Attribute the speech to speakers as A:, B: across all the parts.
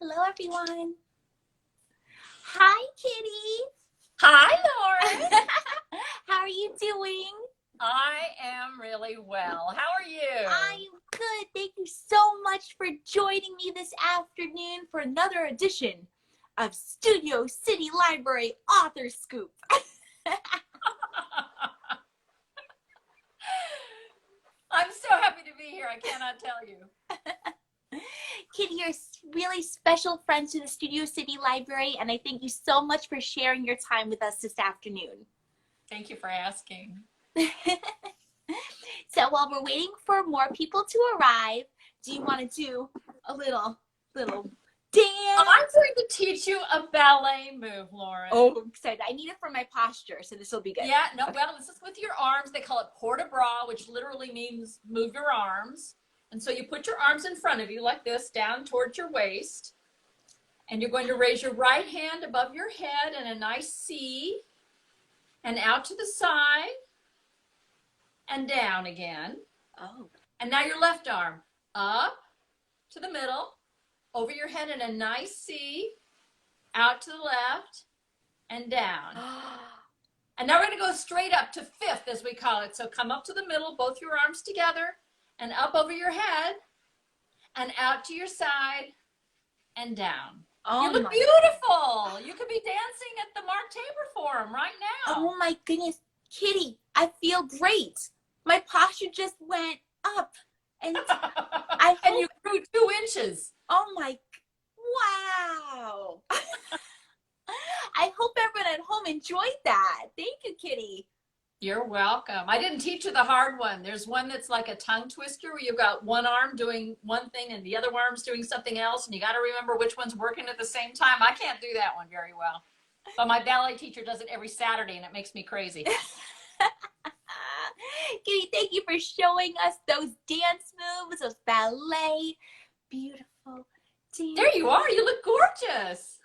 A: Hello, everyone. Hi, Kitty.
B: Hi, Lauren.
A: How are you doing?
B: I am really well. How are you?
A: I'm good. Thank you so much for joining me this afternoon for another edition of Studio City Library Author Scoop.
B: I'm so happy to be here. I cannot tell you.
A: Kitty, you're really special friends to the Studio City Library, and I thank you so much for sharing your time with us this afternoon.
B: Thank you for asking.
A: So while we're waiting for more people to arrive, do you want to do a little dance?
B: I'm going to teach you a ballet move, Lauren.
A: Oh, I'm excited. I need it for my posture, so this will be good.
B: Yeah, no, okay. Well, this is with your arms. They call it port de bras, which literally means move your arms. And so you put your arms in front of you like this, down towards your waist. And you're going to raise your right hand above your head in a nice C, and out to the side, and down again.
A: Oh.
B: And now your left arm up to the middle, over your head in a nice C, out to the left, and down. And now we're going to go straight up to fifth, as we call it. So come up to the middle, both your arms together, and up over your head, and out to your side, and down.
A: Oh,
B: you look beautiful. You could be dancing at the Mark Tabor Forum right now.
A: Oh my goodness, Kitty, I feel great. My posture just went up, and
B: and you grew 2 inches.
A: Oh my, wow. I hope everyone at home enjoyed that. Thank you, Kitty.
B: You're welcome. I didn't teach you the hard one. There's one that's like a tongue twister where you've got one arm doing one thing and the other arm's doing something else, and you got to remember which one's working at the same time. I can't do that one very well. But my ballet teacher does it every Saturday, and it makes me crazy.
A: Kitty, thank you for showing us those dance moves, those ballet, beautiful dance.
B: There you are. You look gorgeous.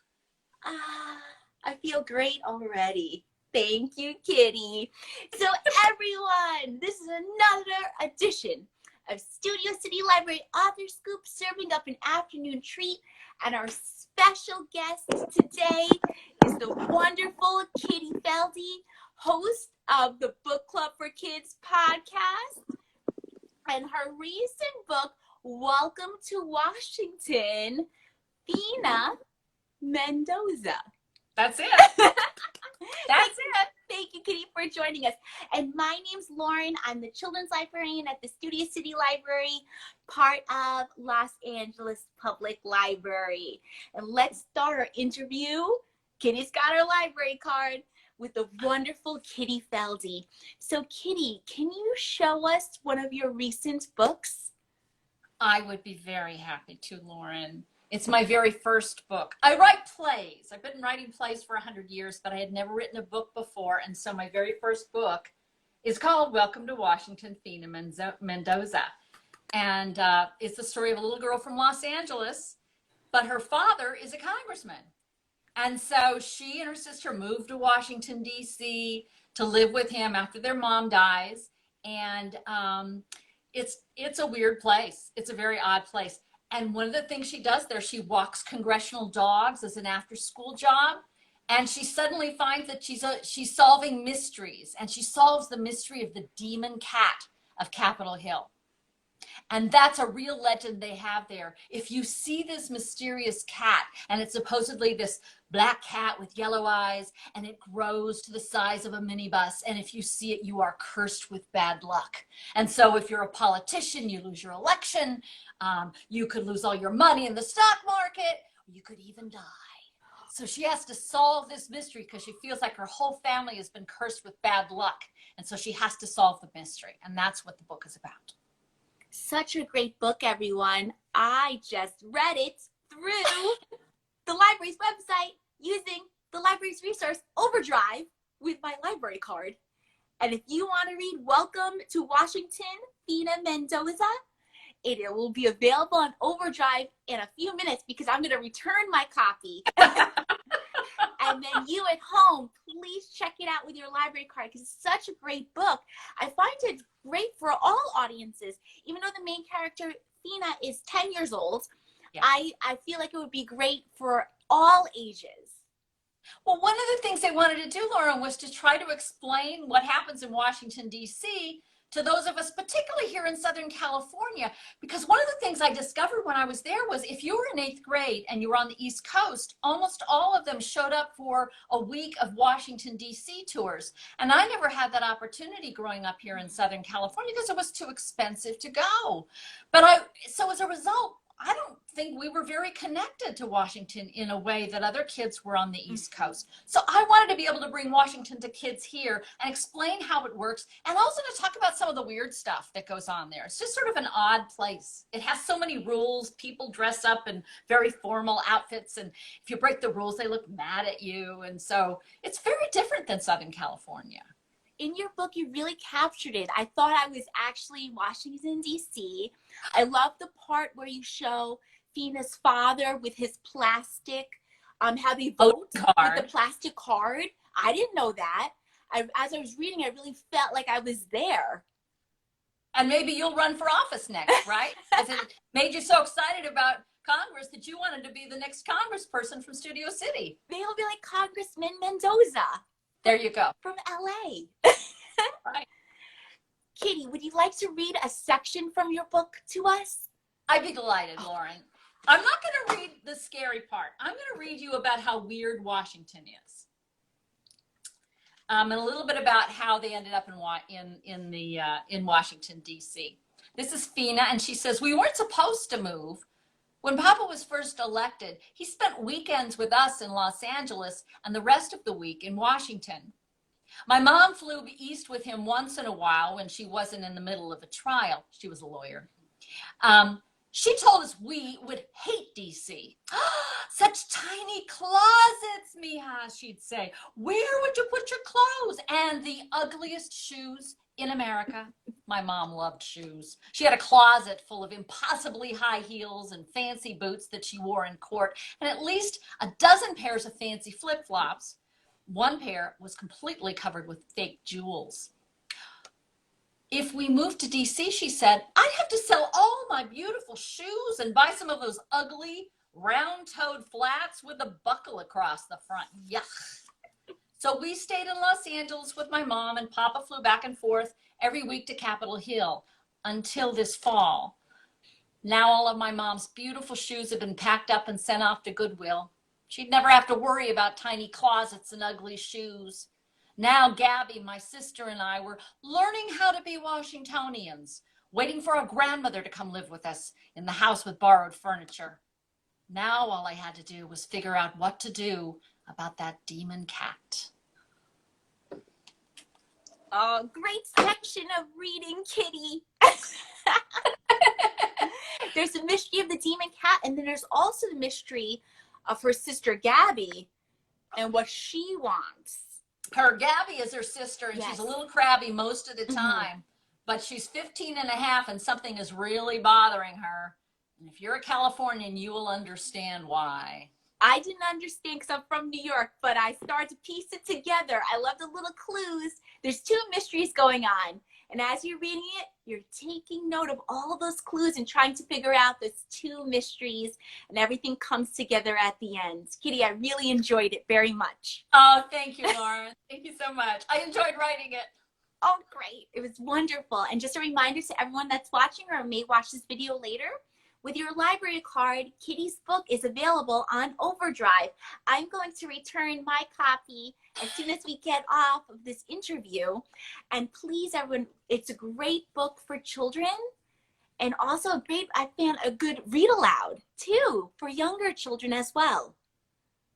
A: I feel great already. Thank you, Kitty. So everyone, this is another edition of Studio City Library Author Scoop, serving up an afternoon treat. And our special guest today is the wonderful Kitty Felde, host of the Book Club for Kids podcast. And her recent book, Welcome to Washington, FINA Mendoza.
B: That's it.
A: That's it. Thank you, Kitty, for joining us. And my name's Lauren. I'm the children's librarian at the Studio City Library, part of Los Angeles Public Library. And let's start our interview. Kitty's got her library card with the wonderful Kitty Felde. So, Kitty, can you show us one of your recent books?
B: I would be very happy to, Lauren. It's my very first book. I write plays. I've been writing plays for 100 years, but I had never written a book before. And so my very first book is called Welcome to Washington, FINA Mendoza. And it's the story of a little girl from Los Angeles, but her father is a congressman. And so she and her sister moved to Washington, D.C. to live with him after their mom dies. And it's a weird place. It's a very odd place. And one of the things she does there, she walks congressional dogs as an after-school job. And she suddenly finds that she's solving mysteries. And she solves the mystery of the demon cat of Capitol Hill. And that's a real legend they have there. If you see this mysterious cat, and it's supposedly this black cat with yellow eyes, and it grows to the size of a minibus, and if you see it, you are cursed with bad luck. And so if you're a politician, you lose your election, you could lose all your money in the stock market, or you could even die. So she has to solve this mystery because she feels like her whole family has been cursed with bad luck. And so she has to solve the mystery. And that's what the book is about.
A: Such a great book, everyone. I just read it through the library's website using the library's resource Overdrive with my library card. And if you want to read Welcome to Washington, FINA Mendoza, it will be available on Overdrive in a few minutes because I'm going to return my copy. And then you at home, please check it out with your library card because it's such a great book. I find it great for all audiences. Even though the main character, FINA, is 10 years old,
B: Yeah.
A: I feel like it would be great for all ages.
B: Well, one of the things they wanted to do, Lauren, was to try to explain what happens in Washington, D.C. to those of us, particularly here in Southern California, because one of the things I discovered when I was there was if you were in 8th grade and you were on the East Coast, almost all of them showed up for a week of Washington, D.C. tours. And I never had that opportunity growing up here in Southern California because it was too expensive to go. So as a result, I don't think we were very connected to Washington in a way that other kids were on the East Coast. So I wanted to be able to bring Washington to kids here and explain how it works, and also to talk about some of the weird stuff that goes on there. It's just sort of an odd place. It has so many rules. People dress up in very formal outfits, and if you break the rules, they look mad at you. And so it's very different than Southern California.
A: In your book, you really captured it. I thought I was actually in Washington, D.C. I love the part where you show FINA's father with his plastic, how they vote with the plastic card. I didn't know that. As I was reading, I really felt like I was there.
B: And maybe you'll run for office next, right? Because it made you so excited about Congress that you wanted to be the next congressperson from Studio City.
A: Maybe I'll be like Congressman Mendoza.
B: There you go.
A: From LA.
B: Right.
A: Kitty, would you like to read a section from your book to us?
B: I'd be delighted, Lauren. I'm not going to read the scary part. I'm going to read you about how weird Washington is. And a little bit about how they ended up in Washington, D.C. This is FINA, and she says, we weren't supposed to move. When Papa was first elected, he spent weekends with us in Los Angeles and the rest of the week in Washington. My mom flew east with him once in a while when she wasn't in the middle of a trial. She was a lawyer. She told us we would hate D.C. Such tiny closets, Mija, she'd say. Where would you put your clothes? And the ugliest shoes in America. My mom loved shoes. She had a closet full of impossibly high heels and fancy boots that she wore in court, and at least a dozen pairs of fancy flip-flops. One pair was completely covered with fake jewels. If we moved to D.C., she said, I'd have to sell all my beautiful shoes and buy some of those ugly round-toed flats with a buckle across the front. Yuck. So we stayed in Los Angeles with my mom, and Papa flew back and forth every week to Capitol Hill until this fall. Now all of my mom's beautiful shoes have been packed up and sent off to Goodwill. She'd never have to worry about tiny closets and ugly shoes. Now Gabby, my sister, and I were learning how to be Washingtonians, waiting for our grandmother to come live with us in the house with borrowed furniture. Now all I had to do was figure out what to do about that demon cat.
A: Oh, great section of reading, Kitty. There's the mystery of the demon cat, and then there's also the mystery of her sister Gabby and what she wants.
B: Her Gabby is her sister, and
A: yes.
B: She's a little crabby most of the time, but she's 15 and a half, and something is really bothering her. And if you're a Californian, you will understand why.
A: I didn't understand because I'm from New York, but I started to piece it together. I love the little clues. There's two mysteries going on. And as you're reading it, you're taking note of all those clues and trying to figure out those two mysteries, and everything comes together at the end. Kitty, I really enjoyed it very much.
B: Oh, thank you, Lauren. Thank you so much. I enjoyed writing it.
A: Oh, great. It was wonderful. And just a reminder to everyone that's watching or may watch this video later, with your library card, Kitty's book is available on Overdrive. I'm going to return my copy as soon as we get off of this interview. And please, everyone, it's a great book for children, and also I found a good read aloud too for younger children as well.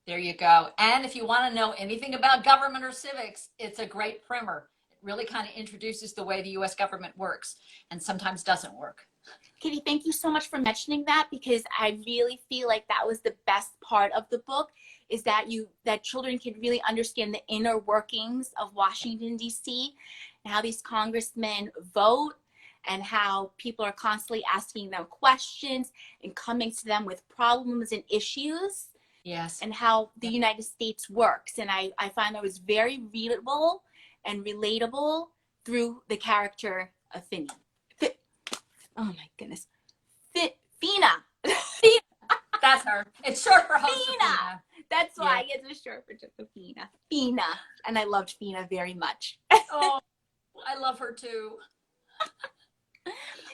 B: There you go. And if you want to know anything about government or civics, it's a great primer. It really kind of introduces the way the U.S. government works and sometimes doesn't work.
A: Kitty, thank you so much for mentioning that, because I really feel like that was the best part of the book, is that children can really understand the inner workings of Washington, D.C., and how these congressmen vote, and how people are constantly asking them questions and coming to them with problems and issues.
B: Yes. And
A: how the United States works. And I find that was very readable and relatable through the character of Finny. Oh my goodness. FINA.
B: It's short for
A: FINA.
B: Josefina.
A: That's why it's short for Josefina. FINA. And I loved FINA very much.
B: Oh, I love her too.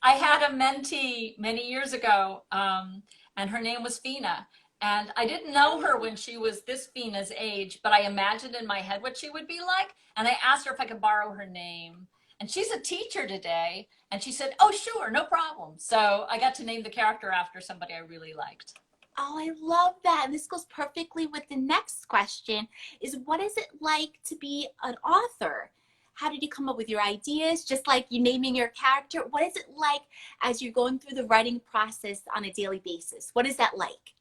B: I had a mentee many years ago, and her name was FINA. And I didn't know her when she was this FINA's age, but I imagined in my head what she would be like. And I asked her if I could borrow her name. And she's a teacher today. And she said, oh, sure, no problem. So I got to name the character after somebody I really liked.
A: Oh, I love that. And this goes perfectly with the next question is, what is it like to be an author? How did you come up with your ideas? Just like you naming your character, what is it like as you're going through the writing process on a daily basis? What is that like?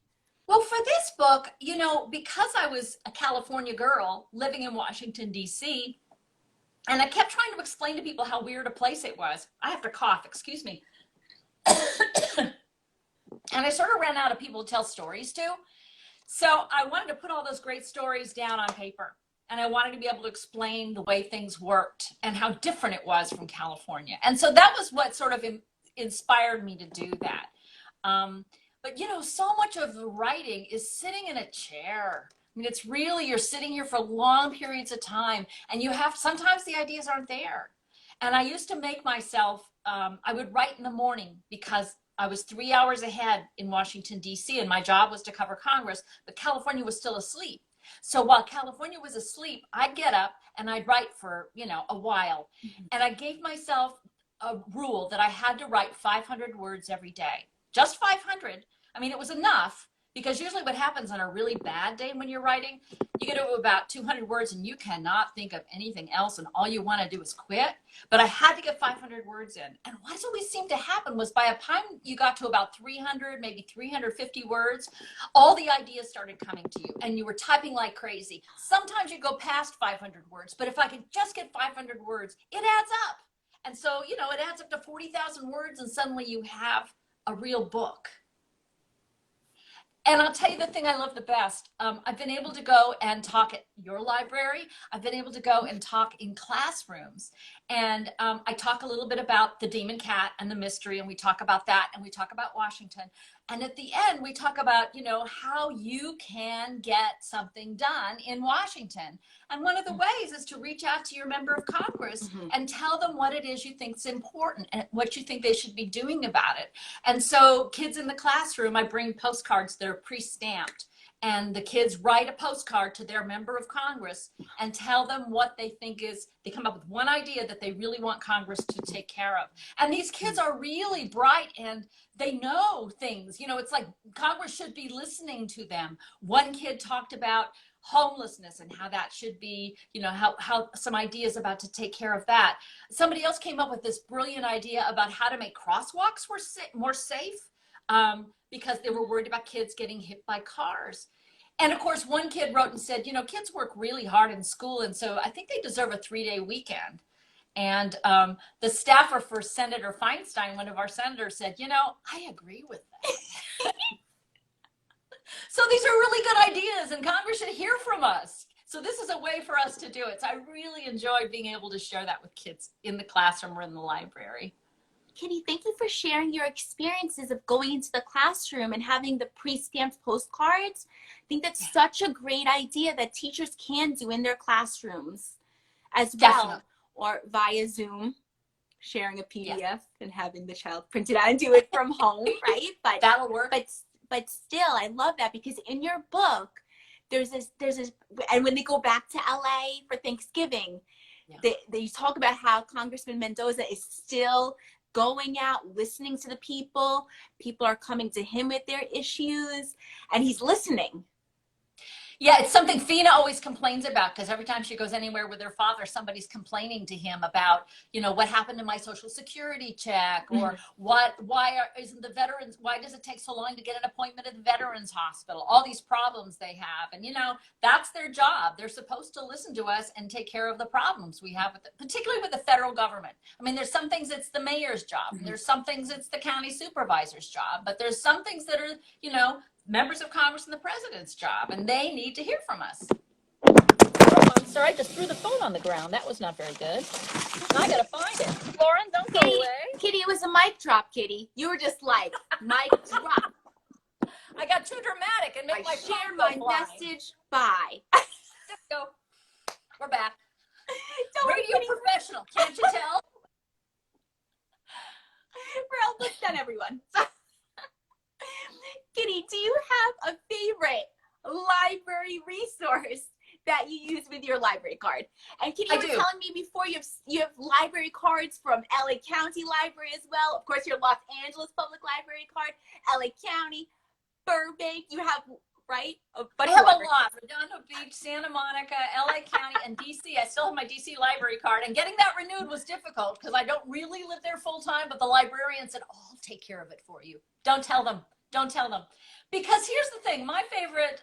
B: Well, for this book, you know, because I was a California girl living in Washington, D.C., and I kept trying to explain to people how weird a place it was. I have to cough, excuse me. And I sort of ran out of people to tell stories to. So I wanted to put all those great stories down on paper. And I wanted to be able to explain the way things worked and how different it was from California. And so that was what sort of inspired me to do that. But, you know, so much of the writing is sitting in a chair. I mean, it's really, you're sitting here for long periods of time, and you have, sometimes the ideas aren't there. And I used to make myself, I would write in the morning because I was 3 hours ahead in Washington, D.C., and my job was to cover Congress, but California was still asleep. So while California was asleep, I'd get up and I'd write for, you know, a while. Mm-hmm. And I gave myself a rule that I had to write 500 words every day. Just 500. I mean, it was enough, because usually what happens on a really bad day when you're writing, you get to about 200 words and you cannot think of anything else, and all you want to do is quit. But I had to get 500 words in. And what always seemed to happen was by the time you got to about 300, maybe 350 words, all the ideas started coming to you and you were typing like crazy. Sometimes you go past 500 words, but if I could just get 500 words, it adds up. And so, you know, it adds up to 40,000 words, and suddenly you have a real book. And I'll tell you the thing I love the best. I've been able to go and talk at your library. I've been able to go and talk in classrooms. And I talk a little bit about the demon cat and the mystery, and we talk about that, and we talk about Washington. And at the end, we talk about, you know, how you can get something done in Washington. And one of the ways is to reach out to your member of Congress and tell them what it is you think is important and what you think they should be doing about it. And so kids in the classroom, I bring postcards that are pre-stamped. And the kids write a postcard to their member of Congress and tell them what they think is, they come up with one idea that they really want Congress to take care of. And these kids are really bright and they know things. You know, it's like Congress should be listening to them. One kid talked about homelessness and how that should be, you know, how some ideas about to take care of that. Somebody else came up with this brilliant idea about how to make crosswalks more safe. Because they were worried about kids getting hit by cars. And of course, one kid wrote and said, you know, kids work really hard in school, and so I think they deserve a 3-day weekend. And the staffer for Senator Feinstein, one of our senators, said, you know, I agree with that. So these are really good ideas, and Congress should hear from us. So this is a way for us to do it. So I really enjoyed being able to share that with kids in the classroom or in the library.
A: Kitty, thank you for sharing your experiences of going into the classroom and having the pre-stamped postcards. I think that's such a great idea that teachers can do in their classrooms as well.
B: Definitely.
A: Or via Zoom, sharing a PDF and having the child print it out and do it from home, right? But
B: that'll work.
A: But still, I love that, because in your book, there's this, and when they go back to LA for Thanksgiving, they talk about how Congressman Mendoza is still going out, listening to the people. People are coming to him with their issues, and he's listening.
B: Yeah, it's something FINA always complains about, because every time she goes anywhere with her father, somebody's complaining to him about, you know, what happened to my Social Security check, or why does it take so long to get an appointment at the Veterans Hospital? All these problems they have. And, you know, that's their job. They're supposed to listen to us and take care of the problems we have, particularly with the federal government. I mean, there's some things it's the mayor's job. There's some things it's the county supervisor's job. But there's some things that are, you know, members of Congress and the president's job, and they need to hear from us.
C: Oh, I'm sorry, I just threw the phone on the ground. That was not very good. I gotta find it. Lauren, don't go away.
A: Kitty, it was a mic drop, Kitty. You were just like, mic drop.
B: I got too dramatic. make
A: I
B: my
A: share
B: phone
A: my
B: go flying.
A: message. Bye.
B: Go. We're back.
A: Don't worry,
B: Radio
A: Kitty.
B: professional, can't you tell?
A: We're almost done, everyone. Kitty, do you have a favorite library resource that you use with your library card? And Kitty, you were telling me before you have library cards from LA County Library as well. Of course, your Los Angeles Public Library card, LA County, Burbank. You have, right?
B: But I have a lot. Redondo Beach, Santa Monica, LA County, and DC. I still have my DC library card. And getting that renewed was difficult because I don't really live there full time, but the librarian said, oh, I'll take care of it for you. Don't tell them. Don't tell them. Because here's the thing. My favorite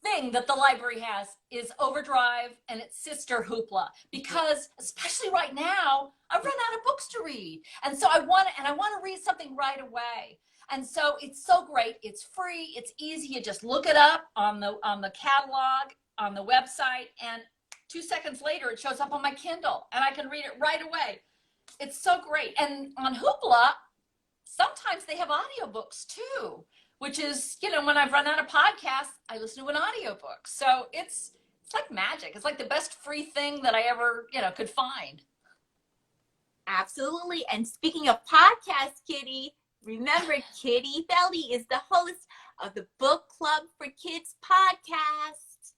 B: thing that the library has is Overdrive and its sister Hoopla, because especially right now I've run out of books to read, and so I want to read something right away. And so it's so great. It's free, it's easy. You just look it up on the catalog on the website, and 2 seconds later it shows up on my Kindle and I can read it right away. It's so great. And on Hoopla sometimes they have audiobooks too, which is, you know, when I've run out of podcasts, I listen to an audiobook. So it's like magic. It's like the best free thing that I ever, you know, could find.
A: Absolutely. And speaking of podcasts, Kitty, remember Kitty Felde is the host of the Book Club for Kids podcast.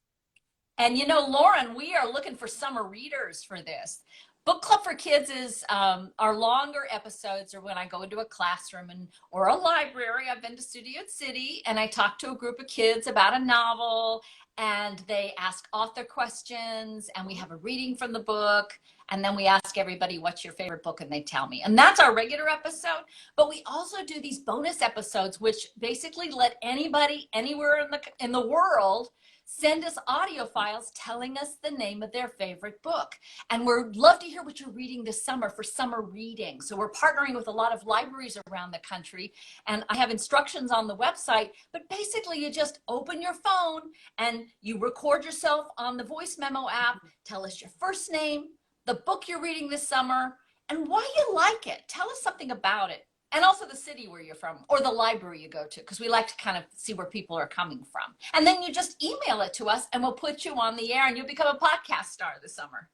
B: And you know, Lauren, we are looking for summer readers for this. Book Club for Kids is our longer episodes, or when I go into a classroom or a library. I've been to Studio City and I talk to a group of kids about a novel, and they ask author questions, and we have a reading from the book, and then we ask everybody, what's your favorite book, and they tell me. And that's our regular episode. But we also do these bonus episodes, which basically let anybody anywhere in the world send us audio files telling us the name of their favorite book. And we'd love to hear what you're reading this summer for summer reading. So we're partnering with a lot of libraries around the country. And I have instructions on the website, but basically you just open your phone and you record yourself on the voice memo app, tell us your first name, the book you're reading this summer, and why you like it. Tell us something about it. And also the city where you're from, or the library you go to, because we like to kind of see where people are coming from. And then you just email it to us and we'll put you on the air and you'll become a podcast star this summer.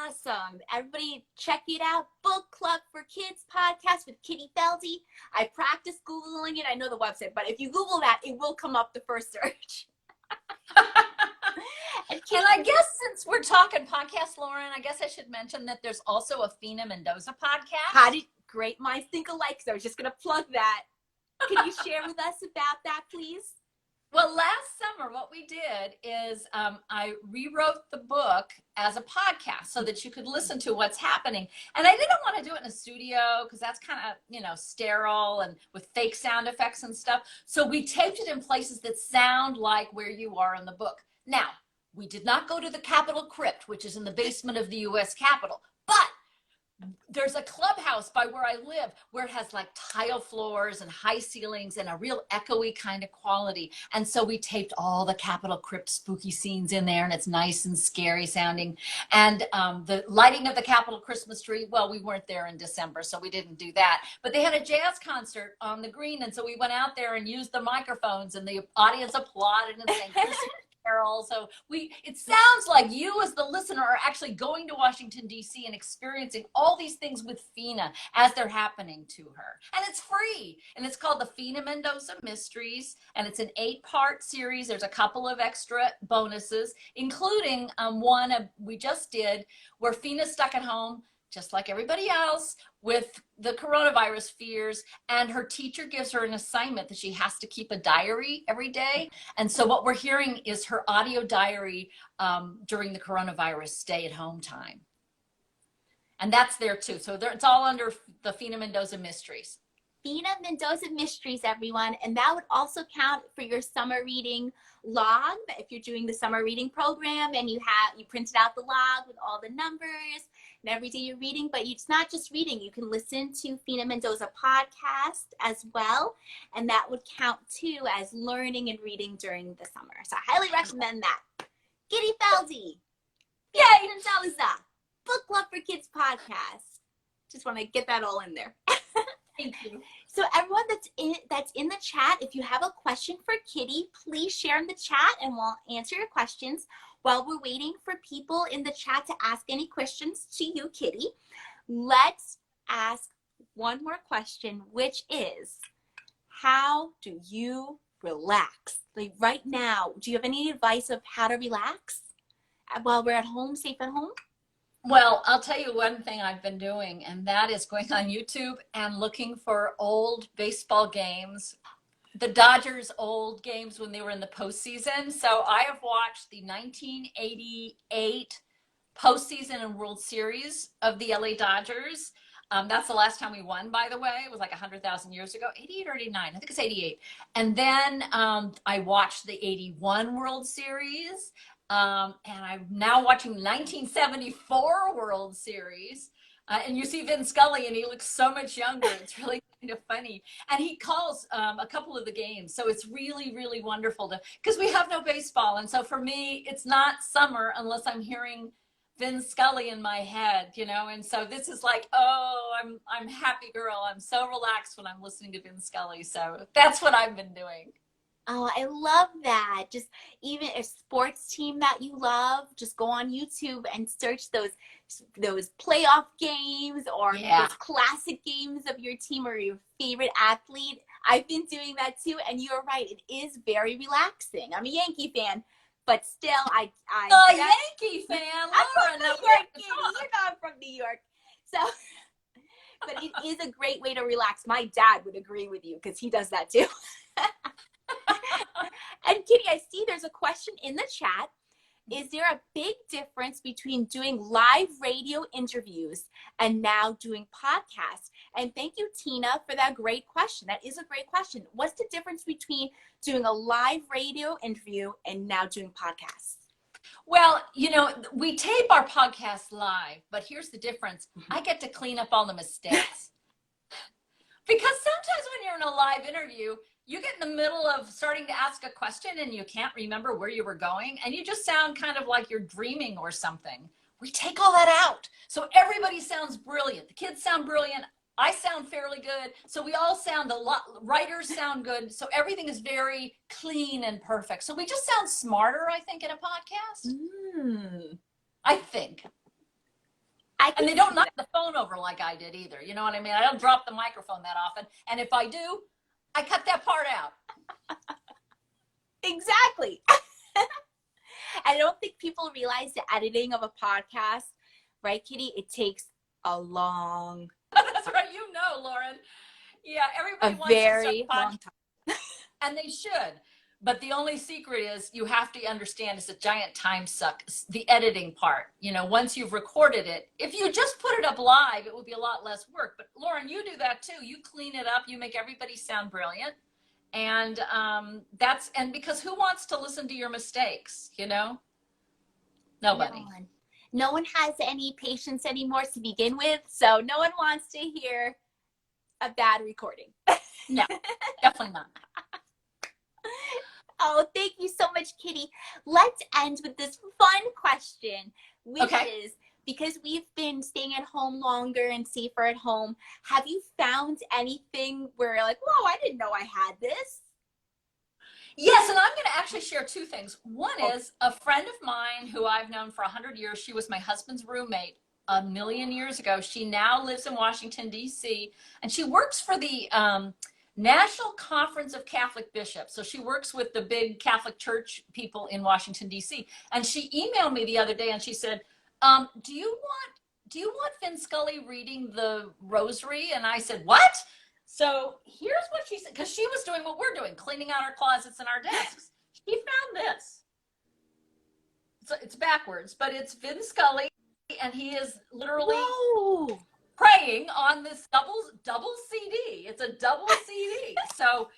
A: Awesome. Everybody check it out. Book Club for Kids podcast with Kitty Felde. I practiced Googling it. I know the website, but if you Google that, it will come up the first search.
B: And I guess since we're talking podcast, Lauren, I guess I should mention that there's also a FINA Mendoza podcast.
A: Great minds think alike, so I was just going to plug that. Can you share with us about that, please?
B: Well, last summer, what we did is I rewrote the book as a podcast so that you could listen to what's happening. And I didn't want to do it in a studio because that's kind of, you know, sterile and with fake sound effects and stuff. So we taped it in places that sound like where you are in the book. Now, we did not go to the Capitol Crypt, which is in the basement of the U.S. Capitol, but there's a clubhouse by where I live where it has like tile floors and high ceilings and a real echoey kind of quality. And so we taped all the Capitol Crypt spooky scenes in there, and it's nice and scary sounding. And the lighting of the Capitol Christmas tree, well, we weren't there in December, so we didn't do that. But they had a jazz concert on the green, and so we went out there and used the microphones, and the audience applauded and sang Christmas Carol. So it sounds like you as the listener are actually going to Washington, D.C. and experiencing all these things with FINA as they're happening to her. And it's free. And it's called the FINA Mendoza Mysteries. And it's an 8-part series. There's a couple of extra bonuses, including one we just did where FINA's stuck at home, just like everybody else, with the coronavirus fears, and her teacher gives her an assignment that she has to keep a diary every day. And so what we're hearing is her audio diary during the coronavirus stay-at-home time. And that's there too. So it's all under the FINA Mendoza Mysteries.
A: FINA Mendoza Mysteries, everyone. And that would also count for your summer reading log. If you're doing the summer reading program and you printed out the log with all the numbers and every day you're reading, but it's not just reading. You can listen to FINA Mendoza podcast as well. And that would count too as learning and reading during the summer. So I highly recommend that. Kitty Felde.
B: Yay!
A: Mendoza. Book Club for Kids podcast. Just want to get that all in there.
B: Thank you.
A: So everyone that's in the chat. If you have a question for Kitty, please share in the chat and we'll answer your questions. While we're waiting for people in the chat to ask any questions to you, Kitty, let's ask one more question, which is, how do you relax? Like right now, do you have any advice of how to relax while we're at home, safe at home?
B: Well, I'll tell you one thing I've been doing, and that is going on YouTube and looking for old baseball games, the Dodgers' old games when they were in the postseason. So I have watched the 1988 postseason and World Series of the LA Dodgers. That's the last time we won, by the way. It was like 100,000 years ago, 88 or 89. I think it's 88. And then I watched the 81 World Series. And I'm now watching 1974 World Series. And you see Vin Scully, and he looks so much younger. It's really kind of funny. And he calls a couple of the games. So it's really, really wonderful because we have no baseball. And so for me, it's not summer unless I'm hearing Vin Scully in my head, you know? And so this is like, oh, I'm happy girl. I'm so relaxed when I'm listening to Vin Scully. So that's what I've been doing.
A: Oh, I love that. Just even a sports team that you love, just go on YouTube and search those playoff games or those classic games of your team or your favorite athlete. I've been doing that too, and you're right. It is very relaxing. I'm a Yankee fan, but still,
B: Yankee fan,
A: I'm from New York, Kitty. You're not from New York, so. But it is a great way to relax. My dad would agree with you because he does that too. And Kitty, I see there's a question in the chat. Is there a big difference between doing live radio interviews and now doing podcasts? And thank you, Tina, for that great question. That is a great question. What's the difference between doing a live radio interview and now doing podcasts?
B: Well, you know, we tape our podcast live, but here's the difference. I get to clean up all the mistakes. Because sometimes when you're in a live interview, you get in the middle of starting to ask a question and you can't remember where you were going and you just sound kind of like you're dreaming or something. We take all that out. So everybody sounds brilliant. The kids sound brilliant. I sound fairly good. So we all sound a lot, writers sound good. So everything is very clean and perfect. So we just sound smarter, I think, in a podcast. I think. And they don't knock the phone over like I did either. You know what I mean? I don't drop the microphone that often. And if I do, I cut that part out.
A: Exactly. I don't think people realize the editing of a podcast, right, Kitty? It takes a long.
B: That's right. You know, Lauren. Yeah, everybody wants
A: very long time.
B: And they should. But the only secret is you have to understand it's a giant time suck, the editing part. You know, once you've recorded it, if you just put it up live, it would be a lot less work. But Lauren, you do that too. You clean it up. You make everybody sound brilliant. And and because who wants to listen to your mistakes, you know? Nobody.
A: No one has any patience anymore to begin with. So no one wants to hear a bad recording.
B: No, definitely not.
A: Oh, thank you so much, Kitty. Let's end with this fun question, which is, because we've been staying at home longer and safer at home, have you found anything where you're like, whoa, I didn't know I had this?
B: Yes, and I'm going to actually share two things. One is a friend of mine who I've known for 100 years. She was my husband's roommate a million years ago. She now lives in Washington, D.C., and she works for the National Conference of Catholic Bishops. So she works with the big Catholic Church people in Washington, D.C. And she emailed me the other day and she said, do you want Vin Scully reading the rosary? And I said, what? So here's what she said, because she was doing what we're doing, cleaning out our closets and our desks. She found this. So it's backwards, but it's Vin Scully, and he is literally praying on this double CD. It's a double CD. So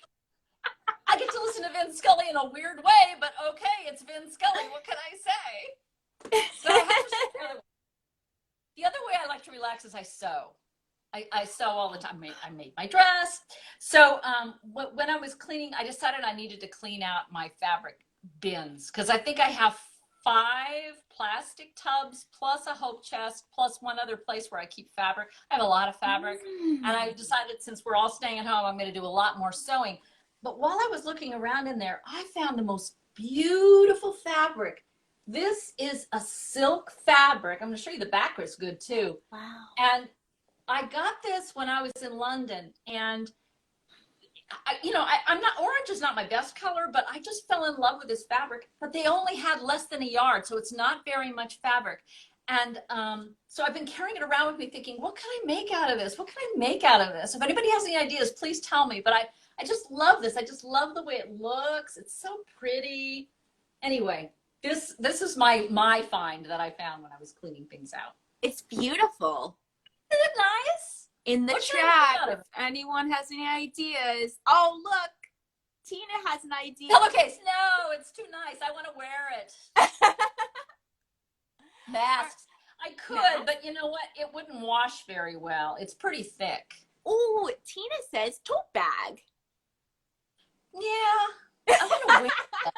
B: I get to listen to Vin Scully in a weird way, but okay, it's Vin Scully. What can I say? So I have to share the other way I like to relax is I sew. I sew all the time. I made my dress. So when I was cleaning, I decided I needed to clean out my fabric bins because I think I have 5 plastic tubs plus a hope chest plus one other place where I keep fabric. I have a lot of fabric, and I decided since we're all staying at home, I'm going to do a lot more sewing. But while I was looking around in there, I found the most beautiful fabric. This is a silk fabric. I'm going to show you the back is good too.
A: Wow.
B: And I got this when I was in London, and I'm not, orange is not my best color, but I just fell in love with this fabric. But they only had less than a yard, so it's not very much fabric. And so I've been carrying it around with me thinking, what can I make out of this? What can I make out of this? If anybody has any ideas, please tell me. But I just love this. I just love the way it looks. It's so pretty. Anyway, this is my find that I found when I was cleaning things out.
A: It's beautiful.
B: Isn't it nice?
A: In the
B: What should I
A: chat,
B: make out of
A: if anyone has any ideas. Oh, look. Tina has an idea.
B: Pillowcase. No, it's too nice. I want to wear it. Masks. I could,
A: Masks?
B: but you know what? It wouldn't wash very well. It's pretty thick.
A: Oh, Tina says tote bag.
B: Yeah. I want to wear it.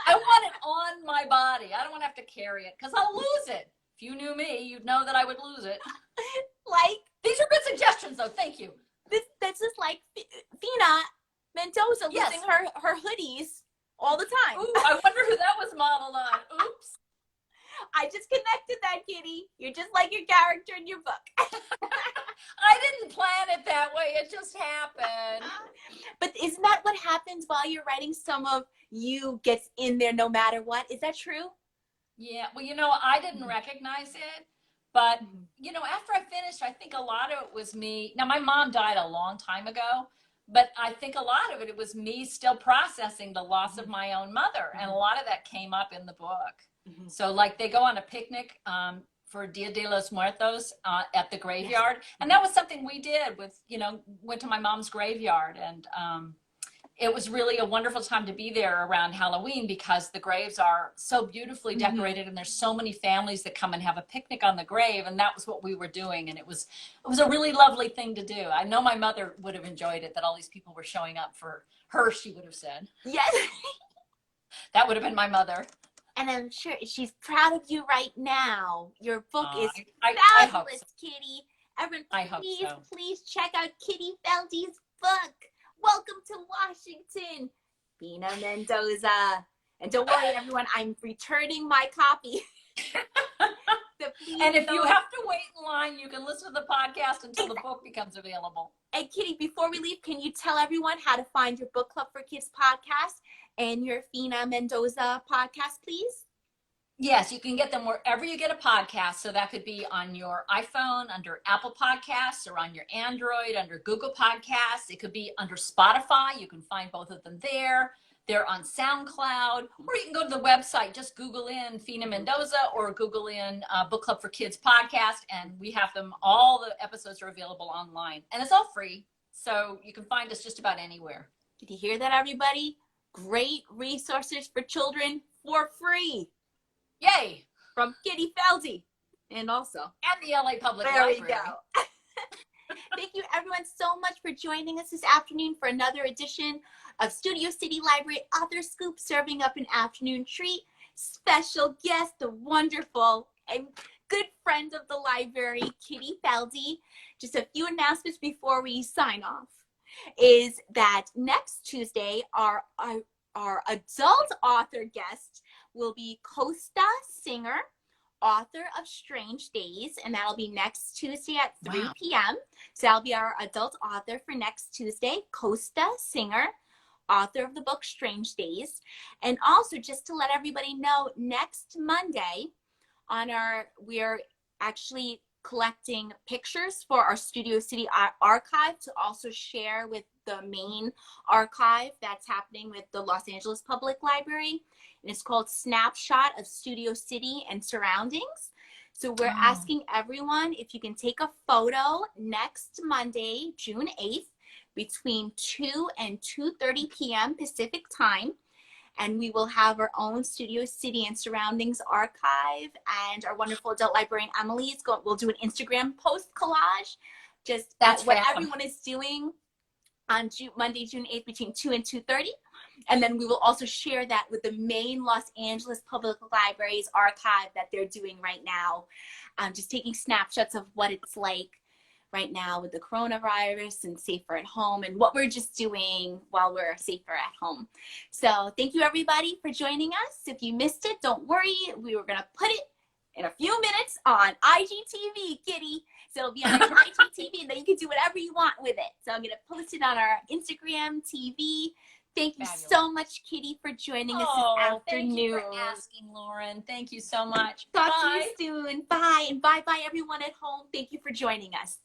B: I want it on my body. I don't want to have to carry it because I'll lose it. If you knew me, you'd know that I would lose it.
A: Like,
B: These are good suggestions, though. Thank you.
A: that's just like FINA Mendoza
B: Yes.
A: losing her hoodies all the time.
B: Ooh, I wonder who that was modeled on. Oops.
A: I just connected that, Kitty. You're just like your character in your book.
B: I didn't plan it that way. It just happened.
A: But isn't that what happens while you're writing? Some of you gets in there no matter what. Is that true?
B: Yeah. Well, I didn't recognize it. But, after I finished, I think a lot of it was me. Now, my mom died a long time ago, but I think a lot of it was me still processing the loss of my own mother. And a lot of that came up in the book.
A: Mm-hmm.
B: So, like, they go on a picnic for Dia de los Muertos at the graveyard. And that was something we did with, went to my mom's graveyard. And it was really a wonderful time to be there around Halloween because the graves are so beautifully decorated and there's so many families that come and have a picnic on the grave. And that was what we were doing. And it was a really lovely thing to do. I know my mother would have enjoyed it, that all these people were showing up for her, she would have said.
A: Yes.
B: That would have been my mother.
A: And I'm sure she's proud of you right now. Your book is
B: I hope
A: fabulous,
B: so.
A: Kitty. Everyone,
B: I hope
A: please,
B: so.
A: please check out Kitty Felde's book. Welcome to Washington, FINA Mendoza. And don't worry, everyone, I'm returning my copy. So
B: And if you have to wait in line, you can listen to the podcast until the book becomes available.
A: And Kitty, before we leave, can you tell everyone how to find your Book Club for Kids podcast and your FINA Mendoza podcast, please?
B: Yes, you can get them wherever you get a podcast. So that could be on your iPhone under Apple Podcasts or on your Android under Google Podcasts. It could be under Spotify. You can find both of them there. They're on SoundCloud, or you can go to the website. Just Google in FINA Mendoza or Google in Book Club for Kids podcast, and we have them. All the episodes are available online, and it's all free. So you can find us just about anywhere.
A: Did you hear that, everybody? Great resources for children for free.
B: Yay!
A: From Kitty Felde. And also,
B: And the LA Public
A: there
B: Library.
A: we go. Thank you, everyone, so much for joining us this afternoon for another edition of Studio City Library Author Scoop, serving up an afternoon treat. Special guest, the wonderful and good friend of the library, Kitty Felde. Just a few announcements before we sign off. Is that next Tuesday, our adult author guest will be Costa Singer, author of Strange Days, and that'll be next Tuesday at 3 p.m. So that'll be our adult author for next Tuesday, Costa Singer, author of the book Strange Days. And also, just to let everybody know, next Monday we're actually collecting pictures for our Studio City archive to also share with the main archive that's happening with the Los Angeles Public Library. And it's called Snapshot of Studio City and Surroundings. So we're asking everyone if you can take a photo next Monday, June 8th, between 2 and 2:30 p.m. Pacific time. And we will have our own Studio City and Surroundings archive, and our wonderful adult librarian Emily will do an Instagram post collage. That's what everyone is doing on Monday, June 8th, between 2 and 2:30. And then we will also share that with the main Los Angeles Public Library's archive that they're doing right now. Just taking snapshots of what it's like right now with the coronavirus and safer at home and what we're just doing while we're safer at home. So thank you everybody for joining us. If you missed it, don't worry. We were going to put it in a few minutes on IGTV, Kitty. So it'll be on IGTV and then you can do whatever you want with it. So I'm going to post it on our Instagram TV. Thank you so much, Kitty, for joining us this afternoon.
B: Thank you for asking, Lauren. Thank you so much.
A: Talk to you soon. Bye. And bye-bye, everyone at home. Thank you for joining us.